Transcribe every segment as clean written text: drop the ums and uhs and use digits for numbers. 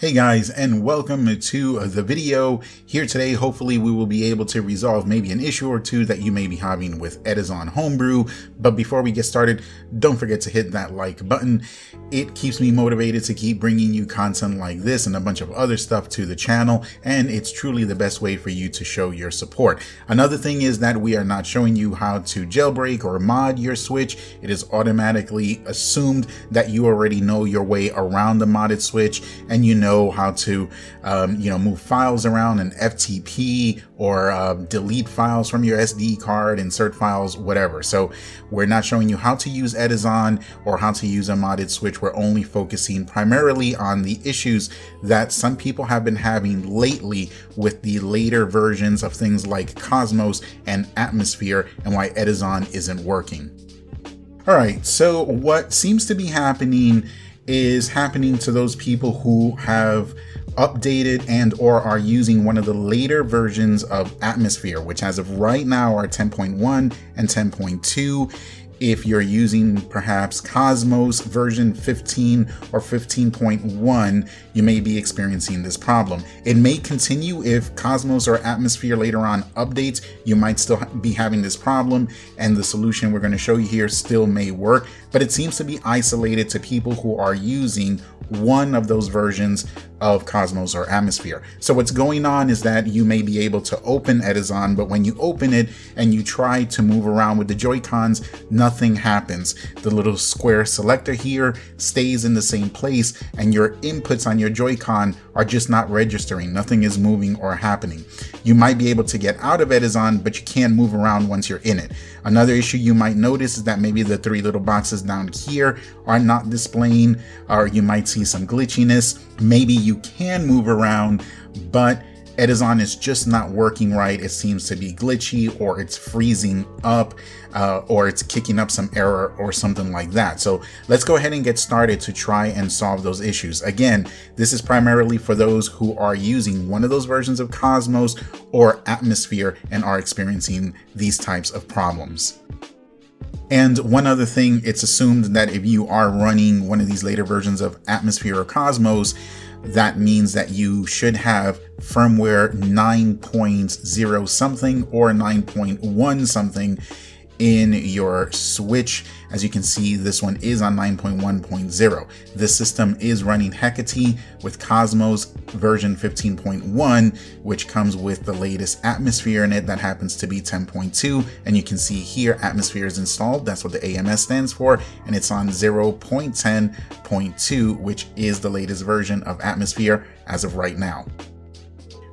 Hey guys, and welcome to the video. Here today, hopefully we will be able to resolve maybe an issue or two that you may be having with Edizon Homebrew. But before we get started, don't forget to hit that like button. It keeps me motivated to keep bringing you content like this and a bunch of other stuff to the channel, and it's truly the best way for you to show your support. Another thing is that we are not showing you how to jailbreak or mod your switch. It is automatically assumed that you already know your way around the modded switch, and you know how to move files around and FTP or delete files from your SD card, insert files, whatever. So we're not showing you how to use Edizon or how to use a modded switch. We're only focusing primarily on the issues that some people have been having lately with the later versions of things like Kosmos and Atmosphere, and why Edizon isn't working. All right, so what seems to be happening is happening to those people who have updated and or are using one of the later versions of Atmosphere, which as of right now are 10.1 and 10.2. If you're using perhaps Kosmos version 15 or 15.1, you may be experiencing this problem. It may continue if Kosmos or Atmosphere later on updates. You might still be having this problem, and the solution we're going to show you here still may work, but it seems to be isolated to people who are using one of those versions of Kosmos or Atmosphere. So what's going on is that you may be able to open Edizon, but when you open it and you try to move around with the Joy-Cons, nothing happens. The little square selector here stays in the same place, and your inputs on your Joy-Con are just not registering. Nothing is moving or happening. You might be able to get out of Edizon, but you can't move around once you're in it. Another issue you might notice is that maybe the three little boxes down here are not displaying, or you might see some glitchiness. Maybe you can move around, but Edizon is just not working right. It seems to be glitchy, or it's freezing up, or it's kicking up some error or something like that. So let's go ahead and get started to try and solve those issues. Again, this is primarily for those who are using one of those versions of Kosmos or Atmosphere and are experiencing these types of problems. And one other thing, it's assumed that if you are running one of these later versions of Atmosphere or Kosmos, that means that you should have firmware 9.0 something or 9.1 something in your switch. As you can see, this one is on 9.1.0. This system is running Hecate with Kosmos version 15.1, which comes with the latest Atmosphere in it that happens to be 10.2. And you can see here, Atmosphere is installed. That's what the AMS stands for. And it's on 0.10.2, which is the latest version of Atmosphere as of right now.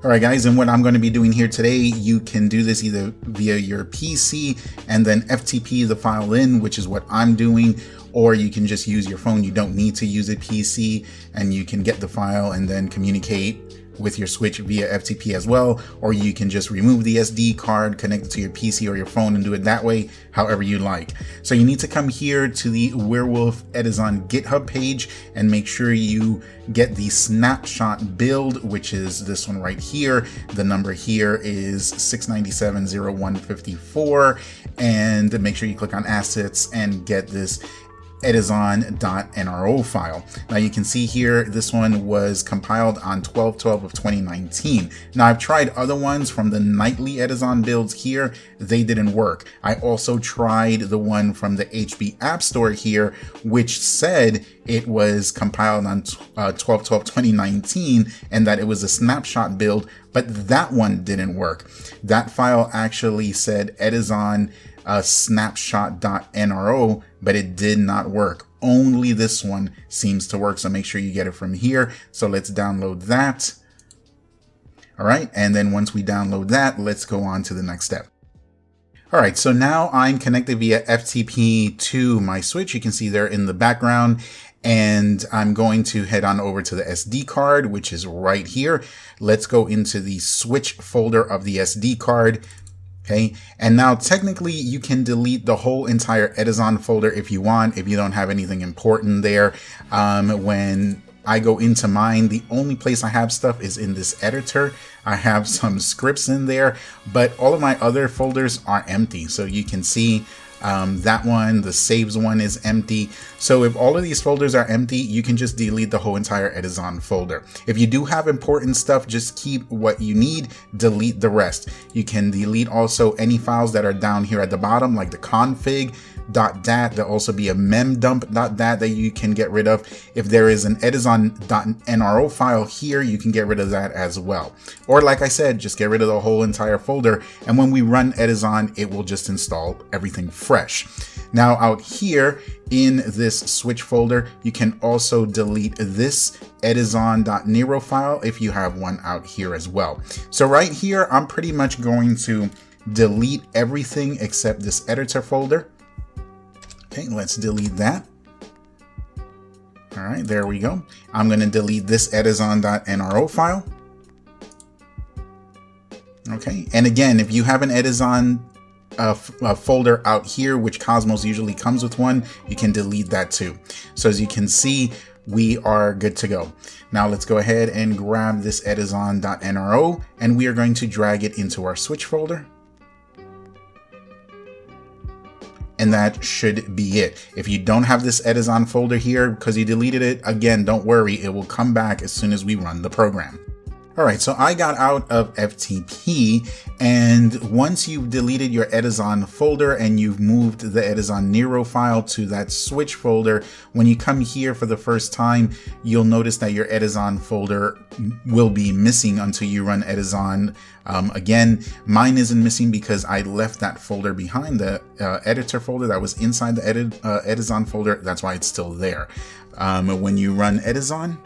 All right, guys, and what I'm going to be doing here today, you can do this either via your PC and then FTP the file in, which is what I'm doing, or you can just use your phone. You don't need to use a PC, and you can get the file and then communicate with your switch via FTP as well, or you can just remove the SD card, connect it to your PC or your phone and do it that way, however you like. So you need to come here to the Werewolf Edizon GitHub page and make sure you get the snapshot build, which is this one right here. The number here is 6970154, and make sure you click on assets and get this edizon.nro file. Now you can see here, this one was compiled on 12/12 of 2019. Now I've tried other ones from the nightly Edizon builds here. They didn't work. I also tried the one from the HB App Store here, which said it was compiled on 12/12/2019 and that it was a snapshot build, but that one didn't work. That file actually said Edizon snapshot.nro, but it did not work. Only this one seems to work, so make sure you get it from here. So let's download that. All right, and then once we download that, let's go on to the next step. All right, so now I'm connected via FTP to my switch. You can see there in the background, and I'm going to head on over to the SD card, which is right here. Let's go into the switch folder of the SD card. Okay, and now technically you can delete the whole entire Edizon folder if you want, if you don't have anything important there. When I go into mine, the only place I have stuff is in this editor. I have some scripts in there, but all of my other folders are empty. So you can see that one, the saves one, is empty. So if all of these folders are empty, you can just delete the whole entire Edizon folder. If you do have important stuff, just keep what you need, delete the rest. You can delete also any files that are down here at the bottom, like the config.dat. There'll also be a memdump.dat that you can get rid of. If there is an edizon.nro file here, you can get rid of that as well. Or like I said, just get rid of the whole entire folder, and when we run Edizon, it will just install everything fresh. Now out here in this switch folder, you can also delete this edizon.nero file if you have one out here as well. So right here, I'm pretty much going to delete everything except this editor folder. Okay, let's delete that. All right, there we go. I'm going to delete this edizon.nro file. Okay, and again, if you have an Edizon folder out here, which Kosmos usually comes with one, you can delete that too. So as you can see, we are good to go. Now let's go ahead and grab this edizon.nro, and we are going to drag it into our switch folder. And that should be it. If you don't have this Edizon folder here because you deleted it, again, don't worry, it will come back as soon as we run the program. All right, so I got out of FTP, and once you've deleted your Edizon folder and you've moved the Edizon Nero file to that switch folder, when you come here for the first time, you'll notice that your Edizon folder will be missing until you run Edizon. Again, mine isn't missing because I left that folder behind, the editor folder that was inside the Edizon folder. That's why it's still there. When you run Edizon,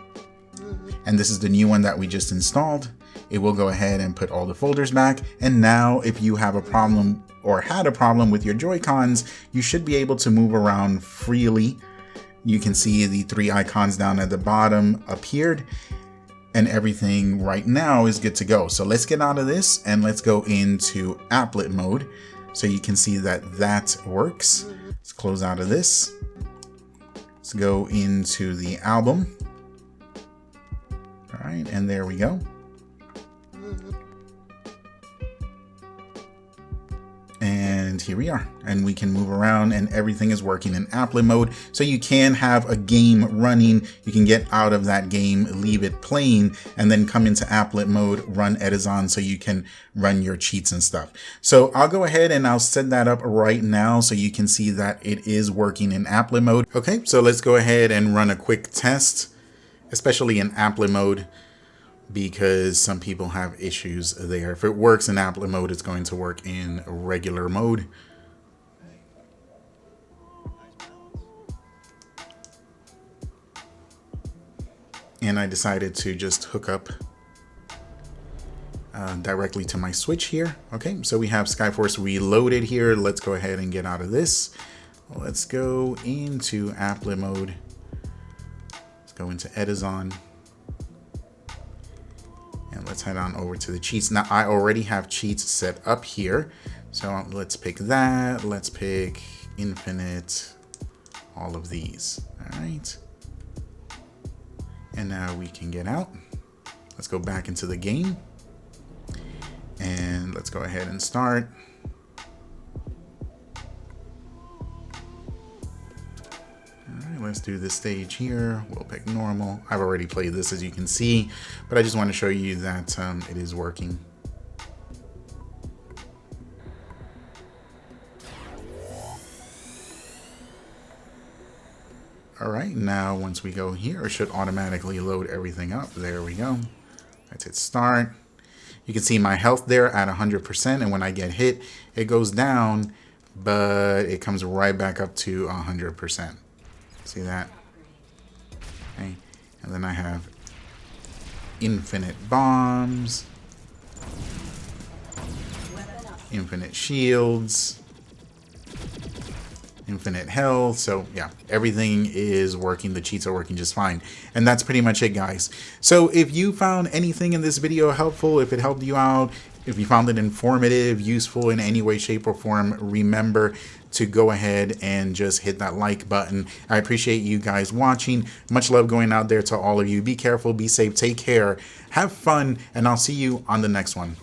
and this is the new one that we just installed, it will go ahead and put all the folders back. And now if you have a problem or had a problem with your Joy-Cons, you should be able to move around freely. You can see the three icons down at the bottom appeared, and everything right now is good to go. So let's get out of this and let's go into applet mode so you can see that that works. Let's close out of this. Let's go into the album. All right, and there we go. And here we are, and we can move around and everything is working in applet mode. So you can have a game running, you can get out of that game, leave it playing, and then come into applet mode, run Edizon so you can run your cheats and stuff. So I'll go ahead and I'll set that up right now so you can see that it is working in applet mode. Okay, so let's go ahead and run a quick test, especially in applet mode, because some people have issues there. If it works in applet mode, it's going to work in regular mode. And I decided to just hook up directly to my switch here. Okay, so we have Skyforce reloaded here. Let's go ahead and get out of this. Let's go into applet mode. Let's go into Edizon. And let's head on over to the cheats. Now I already have cheats set up here. So let's pick that. Let's pick infinite, all of these. All right. And now we can get out. Let's go back into the game. And let's go ahead and start. Let's do this stage here. We'll pick normal. I've already played this, as you can see, but I just want to show you that it is working. All right, now once we go here, it should automatically load everything up. There we go. Let's hit start. You can see my health there at 100%, and when I get hit, it goes down, but it comes right back up to 100%. See that? Okay. And then I have infinite bombs, infinite shields, infinite health. So yeah, everything is working. The cheats are working just fine. And that's pretty much it, guys. So if you found anything in this video helpful, if it helped you out, if you found it informative, useful in any way, shape, or form, remember to go ahead and just hit that like button. I appreciate you guys watching. Much love going out there to all of you. Be careful, be safe, take care, have fun, and I'll see you on the next one.